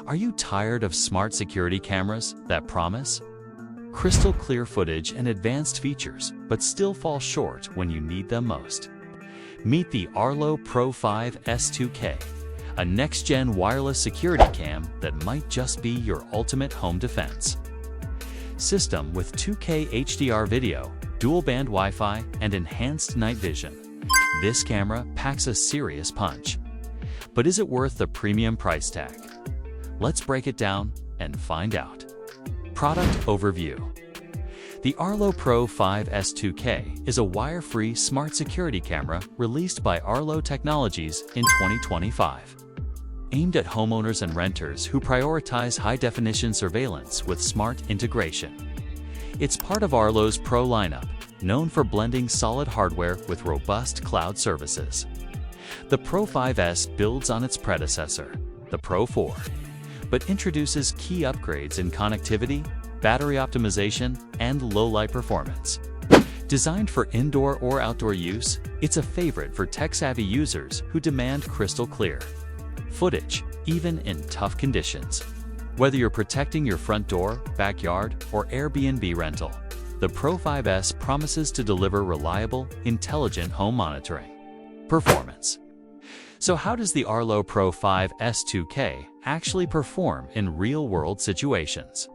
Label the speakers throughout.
Speaker 1: Are you tired of smart security cameras that promise crystal clear footage and advanced features, but still fall short when you need them most? Meet the Arlo Pro 5 S2K, a next-gen wireless security cam that might just be your ultimate home defense. System with 2K HDR video, dual-band Wi-Fi, and enhanced night vision. This camera packs a serious punch. But is it worth the premium price tag? Let's break it down and find out. Product overview. The Arlo Pro 5 S2K is a wire-free smart security camera released by Arlo Technologies in 2025. Aimed at homeowners and renters who prioritize high-definition surveillance with smart integration. It's part of Arlo's Pro lineup, known for blending solid hardware with robust cloud services. The Pro 5S builds on its predecessor, the Pro 4, but introduces key upgrades in connectivity, battery optimization, and low-light performance. Designed for indoor or outdoor use, it's a favorite for tech-savvy users who demand crystal clear footage, even in tough conditions. Whether you're protecting your front door, backyard, or Airbnb rental, the Pro 5S promises to deliver reliable, intelligent home monitoring. Performance. So how does the Arlo Pro 5 S2K actually perform in real-world situations?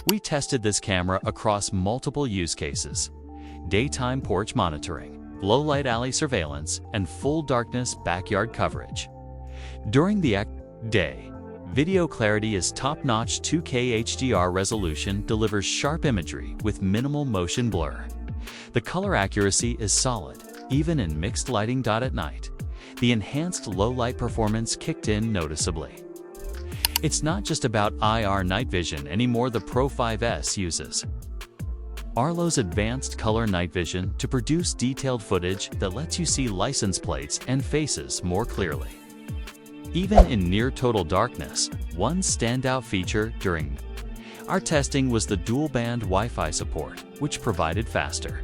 Speaker 1: We tested this camera across multiple use cases: daytime porch monitoring, low-light alley surveillance, and full darkness backyard coverage. During the day, video clarity is top-notch. 2K HDR resolution delivers sharp imagery with minimal motion blur. The color accuracy is solid, even in mixed lighting. At night, the enhanced low-light performance kicked in noticeably. It's not just about IR night vision anymore. The Pro 5S uses Arlo's advanced color night vision to produce detailed footage that lets you see license plates and faces more clearly. Even in near-total darkness, one standout feature during our testing was the dual-band Wi-Fi support, which provided faster,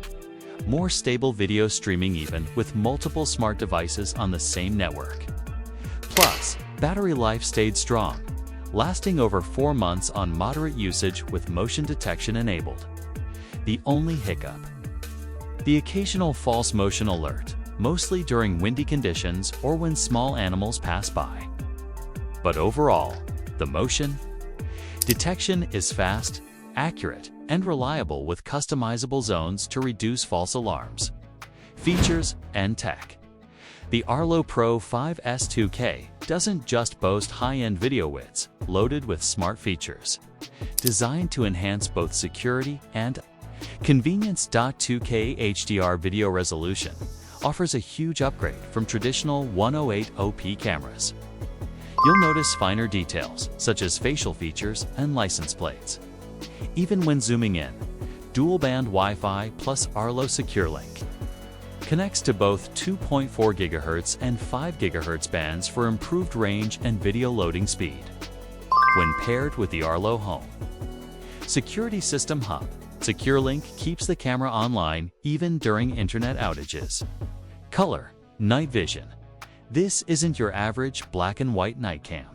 Speaker 1: more stable video streaming even with multiple smart devices on the same network. Plus, battery life stayed strong, lasting over 4 months on moderate usage with motion detection enabled. The only hiccup: the occasional false motion alert, mostly during windy conditions or when small animals pass by. But overall, the motion detection is fast, accurate, and reliable with customizable zones to reduce false alarms. Features and tech. The Arlo Pro 5 S2K doesn't just boast high-end video widths loaded with smart features designed to enhance both security and convenience. 2K HDR video resolution offers a huge upgrade from traditional 108p cameras. You'll notice finer details such as facial features and license plates. Even when zooming in, dual-band Wi-Fi plus Arlo SecureLink connects to both 2.4 GHz and 5 GHz bands for improved range and video loading speed. When paired with the Arlo Home Security System Hub, SecureLink keeps the camera online even during internet outages. Color night vision. This isn't your average black and white night cam,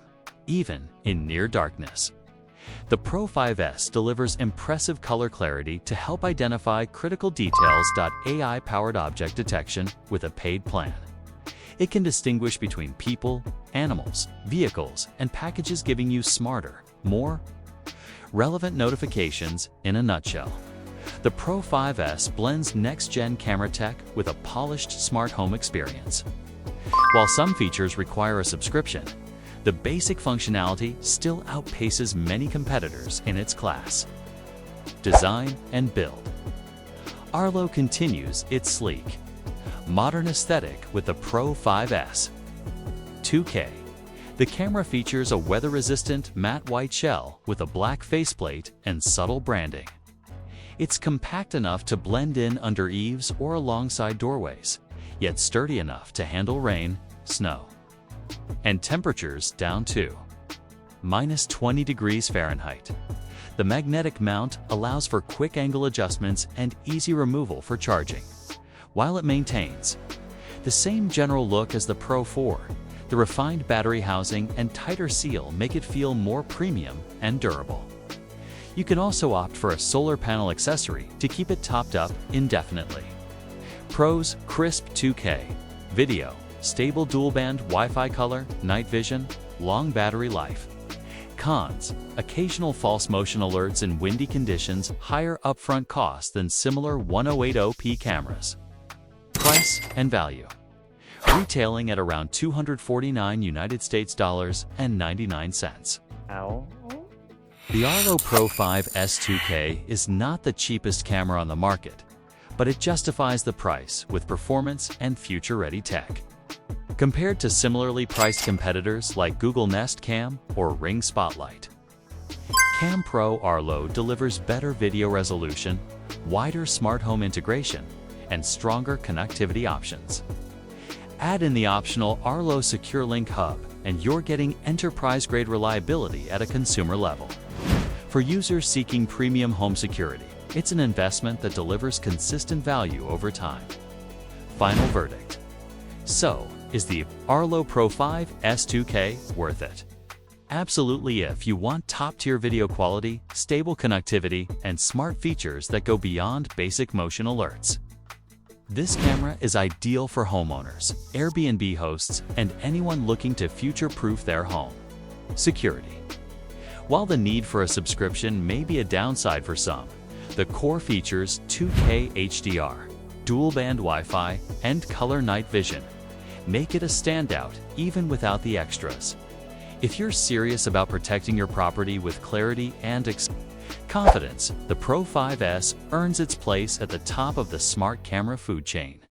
Speaker 1: even in near darkness. The Pro 5S delivers impressive color clarity to help identify critical details. AI-powered object detection with a paid plan. It can distinguish between people, animals, vehicles, and packages, giving you smarter, more relevant notifications. In a nutshell, the Pro 5S blends next-gen camera tech with a polished smart home experience. While some features require a subscription, the basic functionality still outpaces many competitors in its class. Design and build. Arlo continues its sleek, modern aesthetic with the Pro 5S. 2K. The camera features a weather-resistant matte white shell with a black faceplate and subtle branding. It's compact enough to blend in under eaves or alongside doorways, yet sturdy enough to handle rain, snow, and temperatures down to -20 degrees Fahrenheit. The magnetic mount allows for quick angle adjustments and easy removal for charging. While it maintains the same general look as the Pro 4, The refined battery housing and tighter seal make it feel more premium and durable. You can also opt for a solar panel accessory to keep it topped up indefinitely. Pros: crisp 2K video, stable dual-band Wi-Fi color, night vision, long battery life. Cons: occasional false motion alerts in windy conditions, higher upfront costs than similar 1080p cameras. Price and value. Retailing at around $249 United States dollars and 99 cents.
Speaker 2: Ow.
Speaker 1: The Arlo Pro 5S 2K is not the cheapest camera on the market, but it justifies the price with performance and future-ready tech. Compared to similarly priced competitors like Google Nest Cam or Ring Spotlight, Cam Pro Arlo delivers better video resolution, wider smart home integration, and stronger connectivity options. Add in the optional Arlo SecureLink hub, and you're getting enterprise-grade reliability at a consumer level. For users seeking premium home security, it's an investment that delivers consistent value over time. Final verdict. So, is the Arlo Pro 5S 2K worth it? Absolutely, if you want top-tier video quality, stable connectivity, and smart features that go beyond basic motion alerts. This camera is ideal for homeowners, Airbnb hosts, and anyone looking to future-proof their home. Security. While the need for a subscription may be a downside for some, the core features 2K HDR, dual-band Wi-Fi, and color night vision make it a standout even without the extras. If you're serious about protecting your property with clarity and confidence, the Pro 5S earns its place at the top of the smart camera food chain.